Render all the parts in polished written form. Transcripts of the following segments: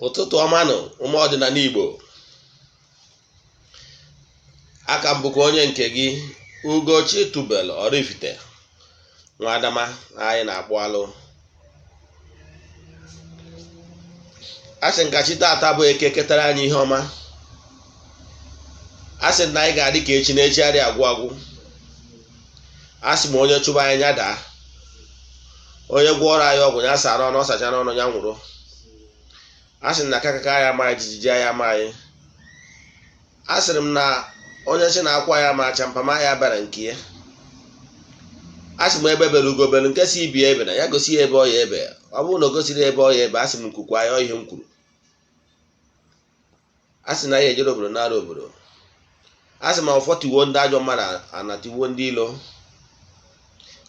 Ụtụtụ ọma nụ ụmụ ọdịnala Igbo, aka m bụkwa onye nke gị Ugochi tubelu Oraifite Nwa Adama anyị na-akpụ alụ. Asị nkachi tata bụ eke ketara anyị ihe ọma. Asị na anyị ga-adị ka echi na-echigharị agwụ agwụ. Asị ma onye chụba anyị ya daa, onye gwọọrọ anyị ọgwụ ya sara ọnụ ọsacha n'ọnụ ya nwụrụ. Asị m na kakaka ya ama jijiji ya ama anyị. Asịrị m na onye si na-akwa ya ma champama ya bara nke ya. Asị m ebe bere ugobelu nke si ibi ebe na ya gosi ya ebe ọ ya ebe. Ọ bụrụ na o gosiri ebe ọ ya ebe, asị m nkukwa ya ihe m kwuru. Asị na ya ejere obodo nara obodo. Asị m ọfọ tiwo ndị ajọ mmadụ anatiwo ndị ilo.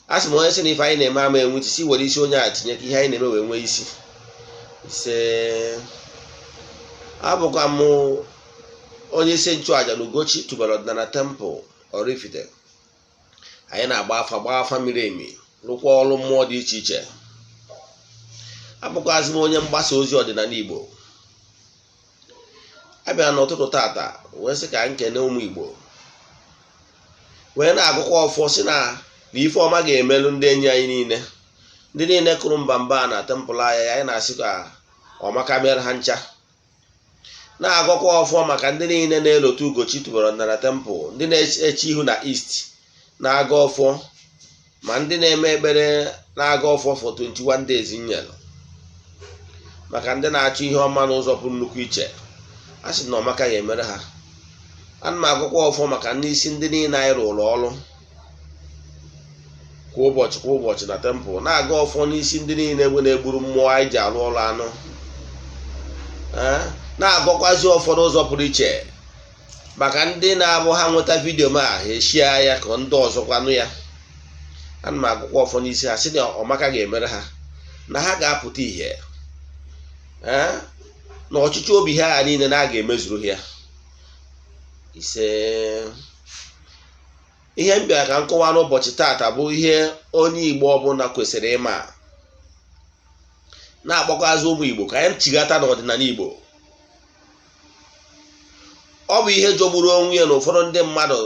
Asị m onye si na ife anyị na-eme ama enwe isi were isi onye a tinye ka ihe anyị na-eme wee nwee isi. Ise abụkwa m onye isi nchụaja na Ugochi tubelu Odinana temple Oraifite. Anyị na-agba afa miri emi, rụkwa ọrụ mmụọ dị iche iche. Abụkwazị m onye mgbasa ozi ọdịnala Igbo. Abịa n'ụtụtụ tata wee sị ka nkene ụmụ Igbo, wee na-agụkwa ọfọ si na ife ọma ga-emelụ ndị enyi anyị niile, ndị niile kụrụ mba na tempụl anyị na-asị ka ọmaka mere ha ncha. Na-agụkwa ọfọ maka ndị niile na-elotu Ugochi tubelu Odinana temple, ndị na-eche ihu na east na-aga ọfọ, ma ndị na-eme ekpere na-aga ọfọ for 21 days nyelu, maka ndị na-achọ ihe ọma n'ụzọ pụrụ nnukwu iche. A sị na ọmaka ga-emere ha. Ana m agụkwa ọfọ maka ndị isi ndị niile anyị rụrụ ọrụ kwa ụbọchị na tempụl, na-aga ọfọ n'isi ndị niile egbe na-egburu mmụọ anyị ji arụ ọrụ anụ. Na-agọkwazi ọfọ n'ụzọ pụrụ iche maka ndị na-abụ ha nweta vidiyo ma ha eshie ya ka ndị ọzọkwa nụ ya. Ana m agụkwa ọfọ n'isi ha sị na ọmaka ga-emere ha, na ha ga-apụta ihe na ọchịchị obi ha niile na a ga-emezuru ya. Ise ihe m bịara ka m kọwaa n'ụbọchị tata bụ ihe onye Igbo ọbụla kwesịrị ịma, na-akpọkwazị ụmụ Igbo ka anyị chighata n'ọdịnala Igbo. Ọ bụ ihe jọgburu onwe ya na ụfọdụ ndị mmadụ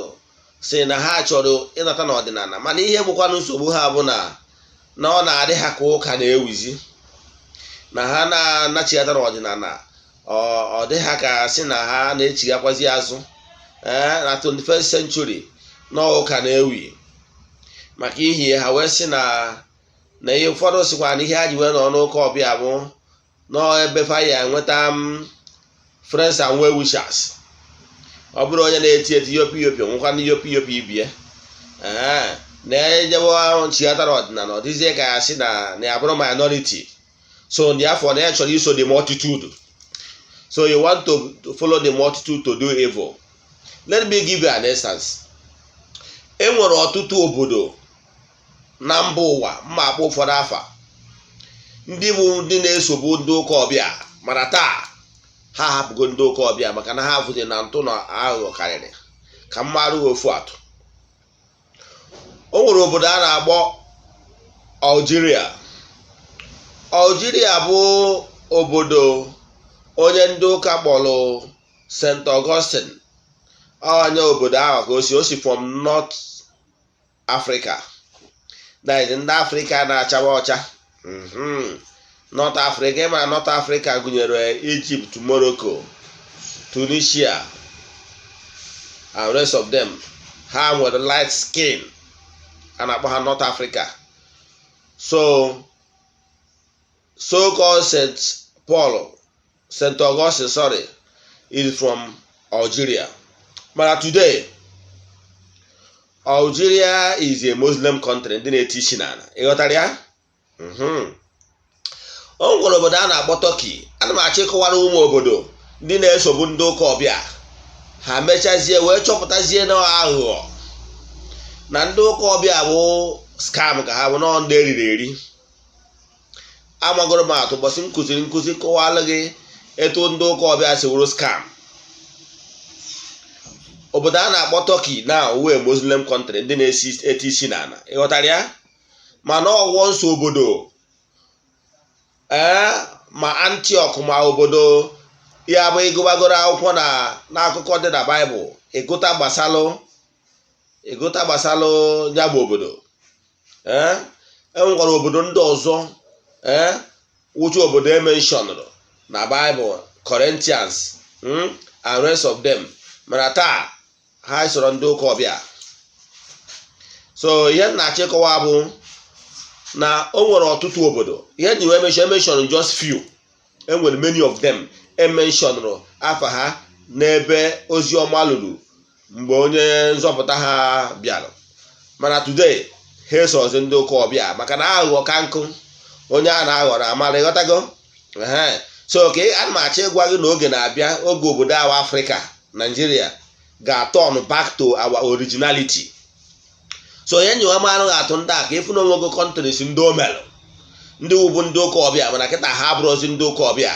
si na ha chọrọ ịnata n'ọdịnala, mana ihe bụkwanụ nsogbu ha bụ na ọ na-adị ha ka ụka na-ewizi, na ha na-anachighata n'ọdịnala. Ọ dị ha ka sị na ha na-echighakwazi azụ na 21st century na ụka na-ewi. Maka ihe ha wee sị na ihe ụfọdụ sịkwa na ihe ha ji wee nọ n'ụka ọbịa bụ n'ebe faya enweta friends and well wishers. Ọ bụrụ onye na-eti yopi nwekwa ndị yopi ibie na-ejewe nchighatara ọdịnala, ọ dịzie ka ya sị na ya bụrụ minority, so ndị afọ na ya chọrọ iso the multitude. So you want to follow the multitude to do evil. Let me give you an instance. E nwere ọtụtụ obodo na mba ụwa, mma akpọ ụfọdụ afa, ndị bụ ndị na-esobu ndị ụka ọbịa, mana taa ha hapụgo ndị ụka ọbịa maka na ha fụtere na ntụ na aghụghọ karịrị. Ka mmarụ ofu atụ, o nwere obodo a na-akpọ Algeria. Algeria bụ obodo onye ndị ụka kpọrọ St. Augustine. Onye obodo ahụ ka o si from North Africa, that is ndị Afrịka na-achawa ọcha. North Africa, ịma North Africa gụnyere Egypt, Morocco, Tunisia and rest of them. Ha nwere light skin, a na-akpọ ha North Africa. So called St. Augustine, is from Algeria. But today, Algeria is a Muslim country, ndị na-eti isi n'ala. Ịghọtara ya? O nwere obodo a na-akpọ Turkey. Ana m achọ ịkọwara ụmụ obodo ndị na-esobu ndị ụka ọbịa, ha mechazie wee chọpụtazie na aghụghọ na ndị ụka ọbịa bụ scam, ka ha bụ nọ ndị eriri eri. Amagoro m atụ ụbọchị nkụzi kọwalụ gị etu ndị ụka ọbịa si wuru scam. Obodo a na-akpọ Turkey na uwe Muslim country, ndị na-eti isi n'ala. Ịghọtara ya? Mana ọgwọ nso obodo ma Antioch ma obodo ya bụ ịgụbagoro akwụkwọ n'akụkọ dị na Baịbụl ịgụta gbasalụ ya bụ obodo enwekwara obodo ndị ọzọ wụcha obodo emenshọnụrụ na Baịbụl, Corinthians and rest of them, mana taa ha soro ndị ụka ọbịa. So ihe na-achọ ịkọwa bụ na o nwere ọtụtụ obodo ihe ji wee mention just few, enwere many of them emenshọnụrụ afa ha n'ebe ozi ọma lụrụ mgbe onye nzọpụta ha bịara, mana today ha esozi ndị ụka ọbịa maka na aghụghọ ka nkụ onye a na-aghọrọ amara, ịghọtago. So ka ana m achọ ịgwa gị na oge na-abịa, oge obodo ahụ Afrịka, Nigeria ga-turn back to our originality. So ihe nyewa marụ ga-atụ ndị a ka ịfụ na onwego countries ndị omelụ ndị wụbụ ndị ụka ọbịa mana kịta ha abụrụzi ndị ụka ọbịa.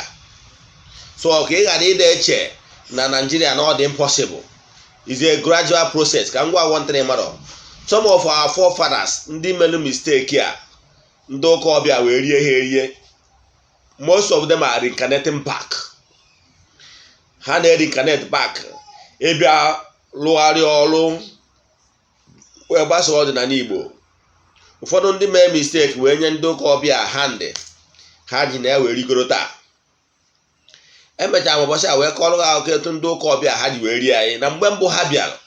So ka ị ghara ide eche na Nigeria na ọ dị impossible, is a gradual process. Ka ngwa wọntịrị mmadụ some of our forefathers ndị melu mistake a ndị ụka ọbịa wee rie ha erie, most of them are reincarnating back. Ha na-reincarnate back ịbịa lụgharịa ọrụ wee gbasa ọdịnala Igbo. Ụfọdụ ndị mee mistake wee nye ndị ụka ọbịa hand ha ji na-ewe rigoro taa. Emechara m ụbọchị a wee kọrọ ha akụkọ etu ndị ụka ọbịa ha ji wee rie anyị na mgbe mbụ ha bịara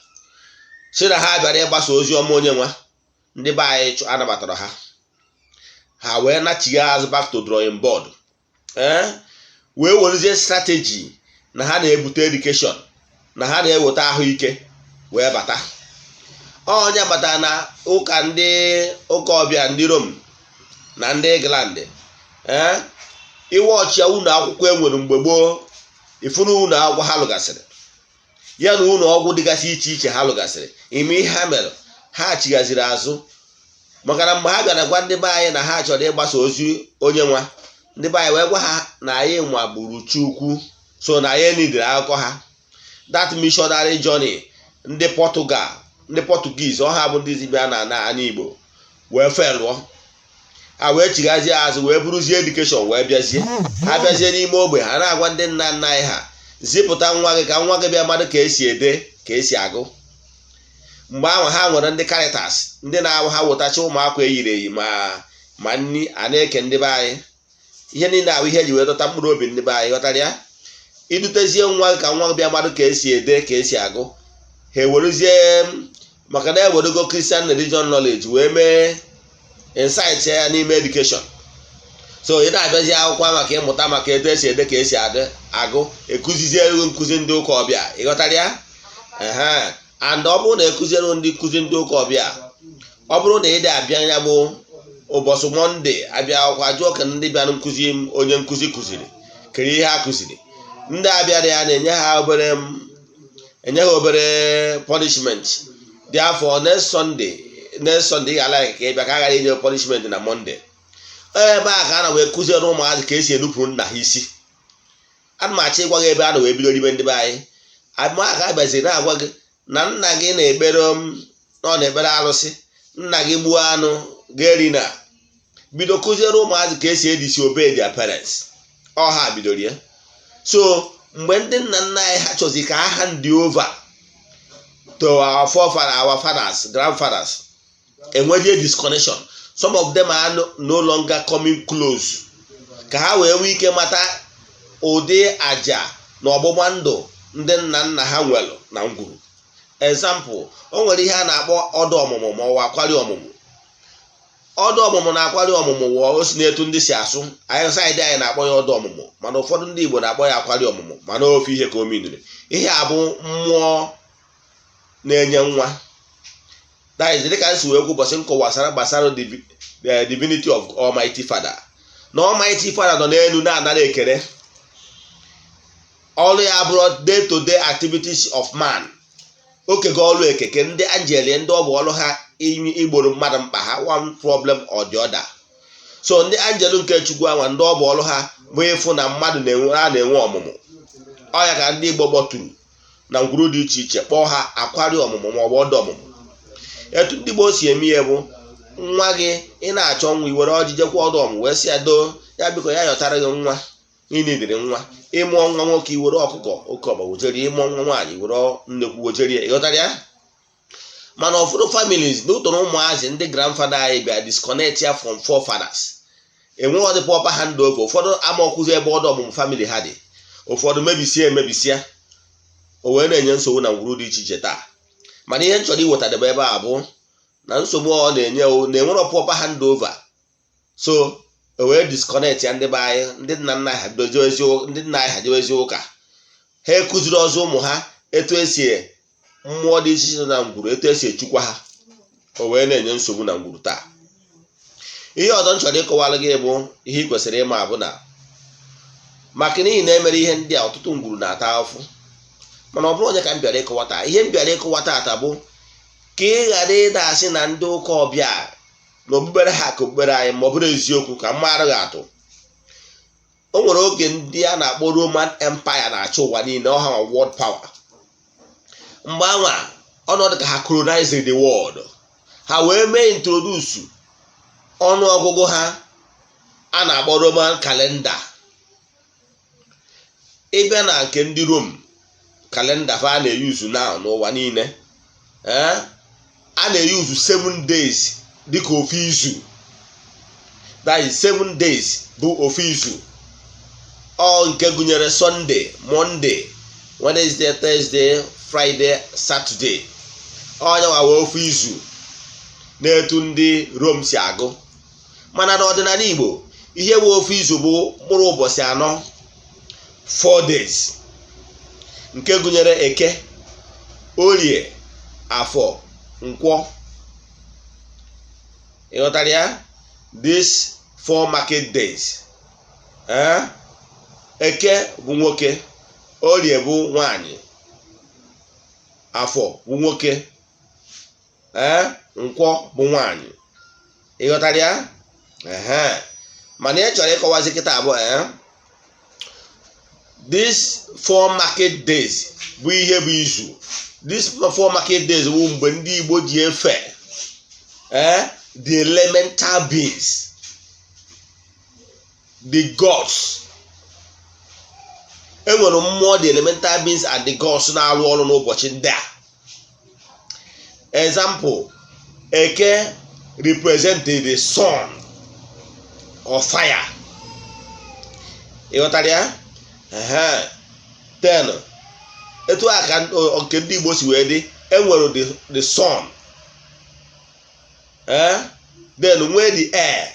si na ha bịara ịgbasa ozi ọma onye nwa, ndị be anyị anabatara ha, ha wee nachigha azụ back to drawing board, wee werezie strategy na ha na-ebute education, na ha na-eweta ahụike wee bata. Onye batara na ụka ndị ụka ọbịa ndị Rome na ndị England, iwe ọchịa ụlọ akwụkwọ enwere mgbe gboo, ifuru ụlọ akwụkwọ ha lụgasịrị ya na ụlọ ọgwụ dịgasị iche iche ha lụgasịrị, ime ihe ha mere ha chighaziri azụ. Maka na mgbe ha bịara gwa ndị be anyị na ha chọrọ ịgbasa ozi onye nwa, ndị be anyị wee gwa ha na anyị nwa gburu Chukwu, so na anyị nidiri akụkọ ha. That missionary journey ndị Portugal, ndị Portuguese ọha bụ ndị zibia na ana Igbo wee felụọ, ha wee chighazie azụ wee buruzie education wee bịazie. Ha bịazie n'ime ogbe ha na-agwa ndị nna nna anyị ha zipụta nwa gị ka nwa gị bịa mmadụ ka esi ede ka esi agụ. Mgbe ahụ ha nwere ndị Caritas ndị na-awụ ha wetacha ụmụakwa eyiri eyi ma nni a na-eke ndị be anyị. Ihe niile ahụ ihe ji wee dọta mkpụrụ obi ndị be anyị, ghọtara ya. Idutezie nwa gị ka nwa gị bịa mmadụ ka esi ede ka esi agụ, ha ewerezie maka na ewerego Christian religion knowledge wee mee insight ya n'ime education. So ị na-abịazi akwụkwọ maka ịmụta maka etu esi ede ka esi agụ, ekuzizie ego nkuzi ndị ụka ọbịa, ịghọtara ya. And ọ bụrụ na ekuziere ndị nkuzi ndị ụka ọbịa, ọ bụrụ na ị dị abịa ya bụ ụbọchị Mọnde abịa akwụkwọ ajụọ ka ndị bịara nkuzi onye nkuzi kụziri kere ihe ha kụziri, ndị abịara ya na-enye ha obere punishment. Therefore next Sunday ị ga-ala ka ị bịa ka a ghara inye punishment na Mọnde. Ebe a ka a na wee kụziere ụmụazị ka esi enupụrụ nna ha isi. Ana m achọ ịgwa gị ebe a na wee bido ribe ndị be anyị. Aka abịaziri na-agwa gị na nna gị na-ekpere arụsị, nna gị gbuo anụ ga-eri na bido kụziere ụmụazị ka esi edisi obey their parents. Ha bidoro ya. So mgbe ndị nna nna anyị ha chọzi ka ha hand over to our forefathers, our fathers, grandfathers, enweghị disconnection. Some of them are no longer coming close ka ha wee nwee ike mata ụdị aja na ọgbụgba ndụ ndị nna nna ha nwere na ngwuru. Example, o nwere ihe a na-akpọ ọdụ ọmụmụ ma ọ akwari ọmụmụ. Ọdụ ọmụmụ na akwari ọmụmụ wụ o si n'etu ndị si asụ. Anyị saịdị anyị na-akpọ ya ọdụ ọmụmụ, mana ụfọdụ ndị Igbo na-akpọ ya akwari ọmụmụ, mana ofe ihe ka o miniri. Ihe a bụ mmụọ na-enye nwa. That is dịka nsi wee kwu ụbọchị nkọwasara gbasara the divinity of Almighty Father. Na Almighty Father nọ n'elu na-anara ekele. Ọrụ ya bụrụ day to day activities of man. Okego ọrụ ekeke ndị angel ndị ọ bụ ọrụ ha igboro mmadụ mkpa ha, one problem or the other. So ndị angel nke Chukwu anwa ndị ọ bụ ọrụ ha bụ ịfụ na mmadụ na-enwe ọmụmụ. Ọ ya ka ndị Igbo gbọturu na ngwuru dị iche iche kpọọ ha akwari ọmụmụ ma ọ bụ ọdụ ọmụmụ. Etu ndị Igbo si eme ihe bụ nwa gị ị na-achọ nwa iwere ọjị jekwa ọdụ ọmụmụ wee sị ya doo ya biko ya yọtara gị nwa ịnidiri nwa ịmụọ nwa nwoke iwere ọkụkọ oke ọba wejerie, ịmụọ nwa nwaanyị were nnekwu wejerie, ịghọtara ya. Mana ụfọdụ families n'ụtọrọ ụmụazị ndị grandfather anyị bịa disconnect ya from forefathers, enweghị ọdị proper handover. Ụfọdụ ama ọkụzi ebe ọdụ ọmụmụ family ha dị, ụfọdụ emebisia o wee na-enye nsogbu na ngwuru dị iche iche taa. Mana ihe m chọrọ iwetadebe ebe a bụ na nsogbu ọ na-enye na-enwere proper handover, so o wee disconnect ya ndị be anyị. Ndị nna anyị ha jewezi ụka, ha ekụziri ọzọ ụmụ ha etu esi mmụọ dị iche iche na ngwuru, etu esi echukwa ha, o wee na-enye nsogbu na ngwuru taa. Ihe ọzọ m chọrọ ịkọwara gị bụ ihe ị kwesịrị ịma bụ na maka n'ihi na emere ihe ndị a ọtụtụ ngwuru na-ata afụ. Mana ọ bụrụ onye ka m bịara ịkọwa taa, ihe m bịara ịkọwa taa bụ ka ị ghara ịda asị na ndị ụka ọbịa na okpukpere ha ka okpukpere anyị ma ọ bụrụ eziokwu ka mmadụ ga-atụ. O nwere oge ndị a na-akpọ Roman Empire na-achị ụwa niile, ọha ma world power. Mgbe anwa ọnọdụ ka ha colonize the world, ha wee mee introduce ọnụọgụgụ ha a na-akpọ Roman calendar. Ịbịa na nke ndị Rome kalenda fa a na-eyuzu now n'ụwa niile, a na-eyuzu 7 days dịka ofu izu. That is 7 days bụ ofu izu, ọ nke gụnyere Sunday, Monday, Wednesday, Thursday, Friday, Saturday. Onye nwa wee ofu izu na-etu ndị Rome si agụ. Mana n'ọdịnala Igbo ihe wee ofu izu bụ mkpụrụ ụbọchị anọ, 4 days, nke gụnyere Eke, Orie, Afọ, Nkwọ. Ịghọtara ya? These 4 market days. Eke bụ nwoke, Orie bụ nwanyị, Afọ bụ nwoke, Nkwọ bụ nwanyị. Ịghọtara ya? Mana ị chọrọ ịkọwazi kịta abụọ, these 4 market days bụ ihe bụ izu. These 4 market days bụ mgbe ndị Igbo ji efe the elemental beings, the gods. Enwere mmụọ the elemental beings and the gods na-arụ ọrụ n'ụbọchị ndị a. Example, Eke represented the sun or fire. Ịghọtara ya? Then etu aka nke ndị Igbo si wee dị, enwere the sun, then nwee the air,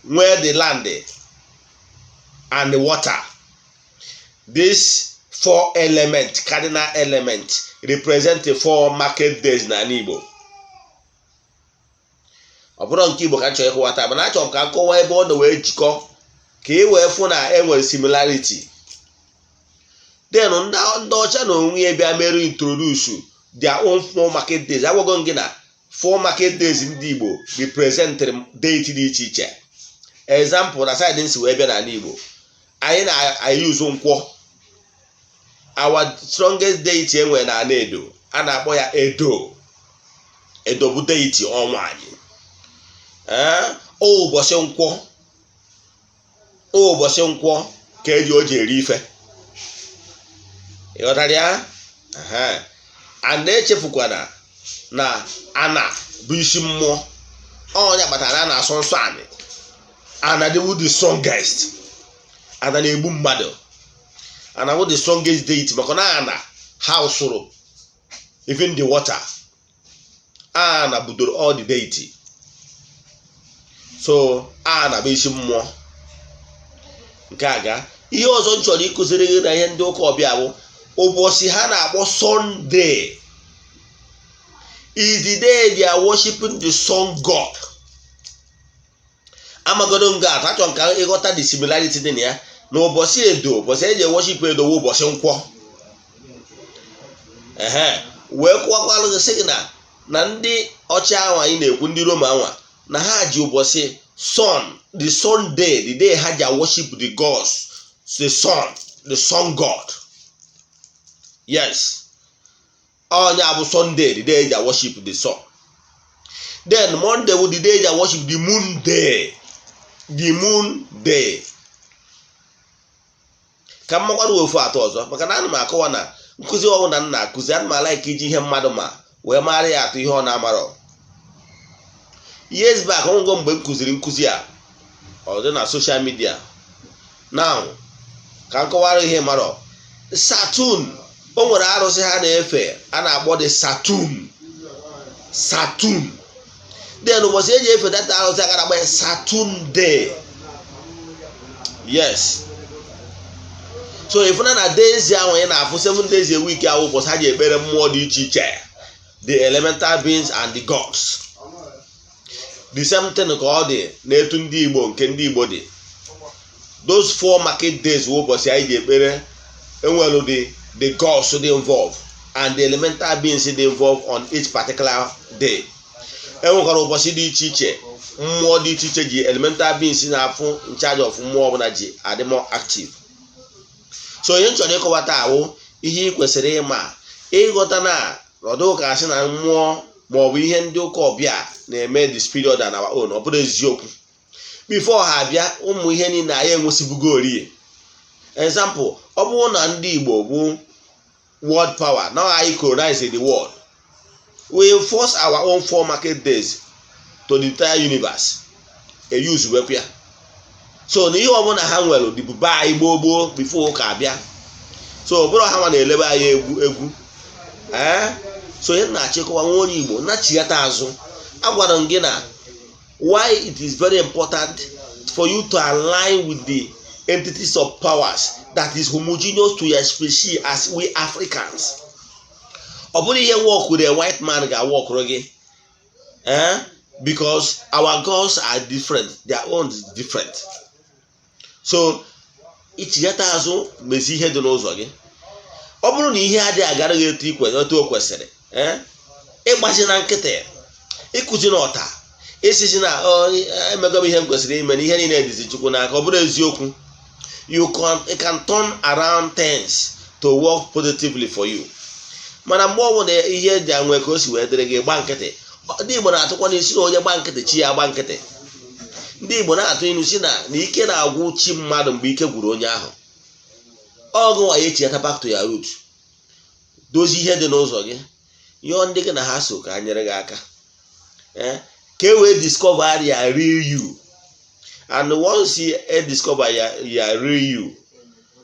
nwee the land and the water. These 4 elements, cardinal elements, represent the 4 market days na Igbo. Ọ bụrụ nke Igbo ka m chọrọ ịkọwa taa, mana achọrọ m ka m kọwaa ebe ọ na wee jikọ ka e wee fụ na enwere similarity. Then ndị ọcha na onwe ya bịa mere introduce their own 4 market days. Agwago gị na 4 market days ndị Igbo represent deity dị iche iche. Example, na side nsi wee bịa n'ala Igbo, anyị na-use Nkwọ. Our strongest deity enwere n'ala Edo, a na-akpọ ya Edo. Edo bụ deity ọnwa anyị. Ụbọchị Nkwọ ka eji o ji eri ife. Ịghọtara ya? A na-echefukwana na Ana bụ isi mmụọ. Onye kpatara a na-asọ nsọ anyị. Ana dị the strongest. Ana na-egbu mmadụ. Ana bụ the strongest deity maka na Ana ha usoro even the water. Ana budoro all the deity. So Ana bụ isi mmụọ. Nke aga ihe ọzọ m chọrọ ịkụziri gị na ihe ndị ụka ọbịa bụ ụbọchị ha na-akpọ Sunday is the day they are worshiping the sun god. Amagodo nga atachọ nka ịghọta the similarity dị na ya na ụbọchị Edo, ụbọchị eji worship Edo wụ ụbọchị Nkwọ. Wee kwụwakwalụ gị sị gị na ndị ọcha ahụ anyị na-ekwu ndị Roma anwa na ha ji ụbọchị sun, the sun day, the day ha ji worship the gods, the sun god. Yes, onye bụ Sunday, the day they worship the sun. Then Monday will the day they worship the moon day. The moon day. ka m makwara ofu atọ ọzọ maka na ana m akọwa na nkụzi ọwụ na nna akụzi ana m alaika iji ihe mmadụ ma wee mara ya atụ ihe ọ na-amarọ. Years back ọnwụgo mgbe m kụziri nkụzi a ọ dị na social media. Now ka m kọwara ihe marọ. Saturn, o nwere arụsị ha na-efe a na-akpọ dị Saturn. Then ụbọchị eji efe data arụsị aka na-agba Saturn day. Yes. So ifuna na days ahụ ị na-afụ 7 days a week ahụ ụbọchị ha ji ekpere mmụọ dị iche iche, the elemental beings and the gods. The same thing ka ọ dị n'etu ndị Igbo nke ndị Igbo dị. Those 4 market days ụbọchị anyị ji ekpere enwelu the gods dị involved and the elemental beings dị involved on each particular day. Enwekwara ụbọchị dị iche iche mmụọ dị iche iche ji elemental beings na-afụ in charge of mmụọ ọbụla ji adị more active. So ihe m chọrọ ịkọwata ahụ ihe ị kwesịrị ịma ịghọta na ọdụ ka asị na mmụọ maọbụ ihe ndị ụka ọbịa na-eme this period and our own ọ bụrụ eziokwu. Before ha abịa ụmụ ihe niile anyị enwesibugori. Example, ọ bụrụ na ndị Igbo bụ world power, now I colonize the world, we enforce our own 4 market days to the entire universe. A use wepịa. So na ihe ọbụla ha nwere dịbụba anyị gboo before ụka abịa. So ọ bụrụ ha nwa na-elebe anyị egwu. So ihe na-achịkọwa nwa onye Igbo na-achịghata azụ. Agwara m gị na why it is very important for you to align with the entities of powers that is homogeneous to your species as we Africans. Ọ bụrụ ihe work with a white man ga-work gị. Because our gods are different, their own is different. So ichighata azụ mezi ihe dị n'ụzọ gị. Ọ bụrụ na ihe adịghị agara gị etu o kwesịrị, ịgbachi na nkịtị, ịkụzi n'ọta, isisi na emego m ihe m kwesịrị ime na ihe niile dịzi Chukwu n'aka, ọ bụrụ eziokwu. You can turn around things to work positively for you. Mana mgbe ọ bụ na ihe dị anwe ka o si wee dịrị gị gba nkịtị. Ndị Igbo na-atụkwa n'isi na onye gba nkịtị chi ya gba nkịtị. Ndị Igbo na-atụ inu si na ike na-agwụ chi mmadụ mgbe ike gwụrụ onye ahụ. Ọgụ nwa ya echighata back to your root. Dozie ihe dị n'ụzọ gị. Yọọ ndị gị na ha so ka ha nyere gị aka. Ka e wee discover ya real you. And once you discover ya real you,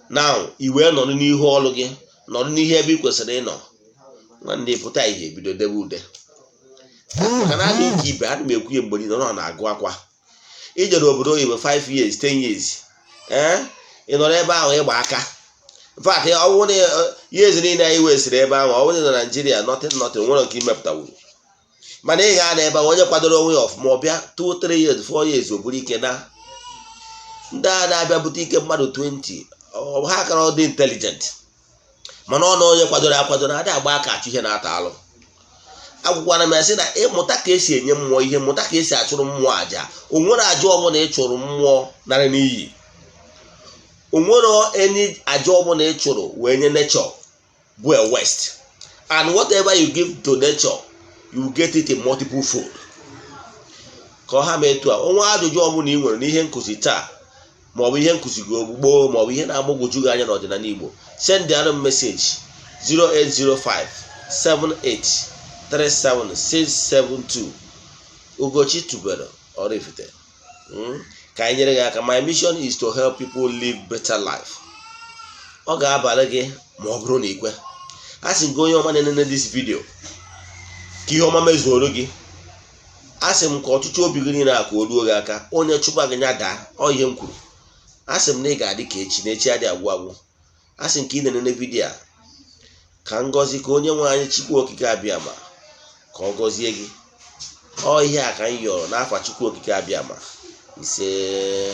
now i wee nọrọ n'ihu ọlụ gị, nọrọ n'ihe ebe ị kwesịrị ịnọ. Nwanne pụta ihe bido debe ude. Maka na adị nke ibe, ana m ekwu ya mgbe niile nọ na-agụ akwa. Ijere obodo oyibo 5 years, 10 years. Ị nọrọ ebe ahụ ịgba aka. In fact, ọ bụrụ na years niile anyị wesịrị ebe ahụ, ọ bụrụ na Nigeria nothing nwere nke imepụtawuru. Mana ị ga-ana ebe onye kwadoro onwe ya ọfụma ọbịa 2, 3 years, 4 years o buru ike na ndị a na-abịa bute ike mmadụ 20 ha kara ọ dị intelligent. Mana ọ na onye kwadoro akwado na adị agba aka achụ ihe na-ata alụ. Agwụkwana m ya sị na ịmụta ka esi enye mmụọ ihe, mụta ka esi achụrụ mmụọ aja. O nwere aja ọbụla ị chụrụ mmụọ narị n'iyi. O nwere any aja ọbụla ị chụrụ wee nye nature bụ a waste. And whatever you give to nature, you get it in multiple fold. Ka ọ ha mee etu a, onwe ajụjụ ọbụla ị nwere n'ihe nkụzi taa, maọbụ ihe nkụzi gị ogbugbo, maọbụ ihe na-agbagwoju gị anya n'ọdịnala Igbo, send a message 08057837672. Ugochi tubelu Oraifite. Ka anyị nyere gị aka. My mission is to help people live better life. Ọ ga-abalị gị ma ọ bụrụ na ikwe. Asị m gị onye ọma na-enene this video ka ihe ọma mezuoro gị. Asị m ka ọtụtụ obi gị niile aka oluo gị aka. Onye chụba gị nya daa, ọ ihe m kwuru. Asị m na ị ga-adị ka echi, na echi adị agwụ agwụ. Asị m ka ị na-enene vidio a ka ngọzi ka onye nwe anyị Chukwu okike abịa ma ka ọ gọzie gị. Ọ ihe a ka anyị yọrọ n'afa Chukwu okike abịa ma ise.